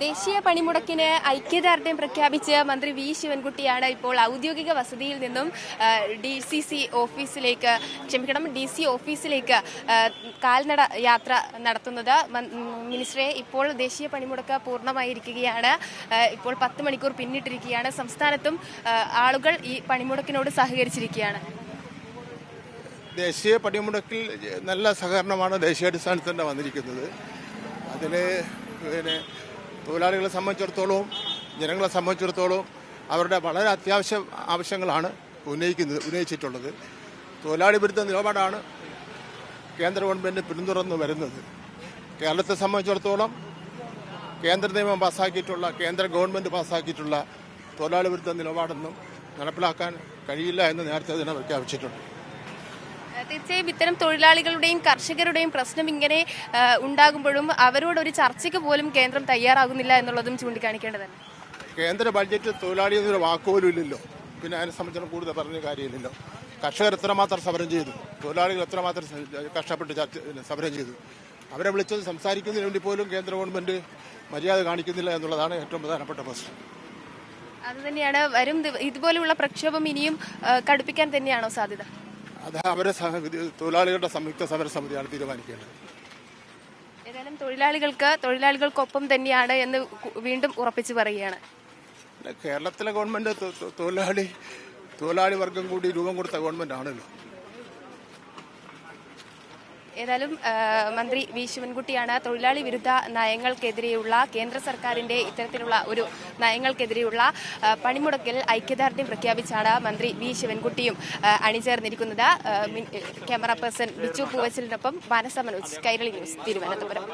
ദേശീയ പണിമുടക്കിന് ഐക്യദാർഢ്യം പ്രഖ്യാപിച്ച് മന്ത്രി വി ശിവൻകുട്ടിയാണ് ഇപ്പോൾ ഔദ്യോഗിക വസതിയിൽ നിന്നും ഡി സി ഓഫീസിലേക്ക് കാൽനട യാത്ര നടത്തുന്നത്. മിനിസ്റ്ററെ, ഇപ്പോൾ ദേശീയ പണിമുടക്ക് പൂർണ്ണമായിരിക്കുകയാണ്. ഇപ്പോൾ 10 മണിക്കൂർ പിന്നിട്ടിരിക്കുകയാണ്. സംസ്ഥാനത്തും ആളുകൾ ഈ പണിമുടക്കിനോട് സഹകരിച്ചിരിക്കുകയാണ്. ദേശീയ പണിമുടക്കിൽ നല്ല സഹകരണമാണ് ദേശീയാടിസ്ഥാനത്തിൽ തന്നെ വന്നിരിക്കുന്നത്. അതിൽ തൊഴിലാളികളെ സംബന്ധിച്ചിടത്തോളവും ജനങ്ങളെ സംബന്ധിച്ചിടത്തോളവും അവരുടെ വളരെ അത്യാവശ്യ ആവശ്യങ്ങളാണ് ഉന്നയിച്ചിട്ടുള്ളത്. തൊഴിലാളി വിരുദ്ധ നിലപാടാണ് കേന്ദ്ര ഗവൺമെൻറ് പിന്തുടർന്ന് വരുന്നത്. കേരളത്തെ സംബന്ധിച്ചിടത്തോളം കേന്ദ്ര നിയമം പാസ്സാക്കിയിട്ടുള്ള കേന്ദ്ര ഗവൺമെൻറ് പാസ്സാക്കിയിട്ടുള്ള തൊഴിലാളി വിരുദ്ധ നിലപാടൊന്നും നടപ്പിലാക്കാൻ കഴിയില്ല എന്ന് നേരത്തെ തന്നെ പ്രഖ്യാപിച്ചിട്ടുണ്ട്. തീർച്ചയായും ഇത്തരം തൊഴിലാളികളുടെയും കർഷകരുടെയും പ്രശ്നം ഇങ്ങനെ ഉണ്ടാകുമ്പോഴും അവരോടൊരു ചർച്ചയ്ക്ക് പോലും കേന്ദ്രം തയ്യാറാകുന്നില്ല എന്നുള്ളതും ചൂണ്ടിക്കാണിക്കേണ്ടതല്ലേ? കേന്ദ്ര ബഡ്ജറ്റ് തൊഴിലാളി എന്നൊരു വാക്കുപോലും ഇല്ലല്ലോ. പിന്നെ അതിനെ സംബന്ധിച്ച് കൂടുതൽ പറഞ്ഞ കാര്യമില്ലല്ലോ. കർഷകർ എത്രമാത്രം സമരം ചെയ്തു, തൊഴിലാളികൾ എത്രമാത്രം കഷ്ടപ്പെട്ട് സമരം ചെയ്തു. അവരെ വിളിച്ചത് സംസാരിക്കുന്നതിന് വേണ്ടി പോലും കേന്ദ്ര ഗവൺമെൻറ് മര്യാദ കാണിക്കുന്നില്ല എന്നുള്ളതാണ് ഏറ്റവും പ്രധാനപ്പെട്ട പ്രശ്നം. അതുതന്നെയാണ് വരും ഇതുപോലെയുള്ള പ്രക്ഷോഭം ഇനിയും കടുപ്പിക്കാൻ തന്നെയാണോ സാധ്യത? അത് തൊഴിലാളികളുടെ സംയുക്ത സമരസമിതിയാണ് തീരുമാനിക്കേണ്ടത്. ഏതായാലും തൊഴിലാളികൾക്കൊപ്പം തന്നെയാണ് എന്ന് വീണ്ടും ഉറപ്പിച്ചു പറയുകയാണ്. കേരളത്തിലെ ഗവൺമെന്റ് തൊഴിലാളി വർഗം കൂടി രൂപം കൊടുത്ത ഗവൺമെന്റ് ആണല്ലോ. ഏതായാലും മന്ത്രി വി ശിവൻകുട്ടിയാണ് തൊഴിലാളി വിരുദ്ധ നയങ്ങൾക്കെതിരെയുള്ള കേന്ദ്ര സർക്കാരിന്റെ ഇത്തരത്തിലുള്ള ഒരു നയങ്ങൾക്കെതിരെയുള്ള പണിമുടക്കിൽ ഐക്യദാർഢ്യം പ്രഖ്യാപിച്ചാണ് മന്ത്രി വി ശിവൻകുട്ടിയും അണിചേർന്നിരിക്കുന്നത്. ക്യാമറ പേഴ്സൺ ബിച്ചു പൂവച്ചലിനൊപ്പം മാനസ മനോജ്, കൈരളി ന്യൂസ്, തിരുവനന്തപുരം.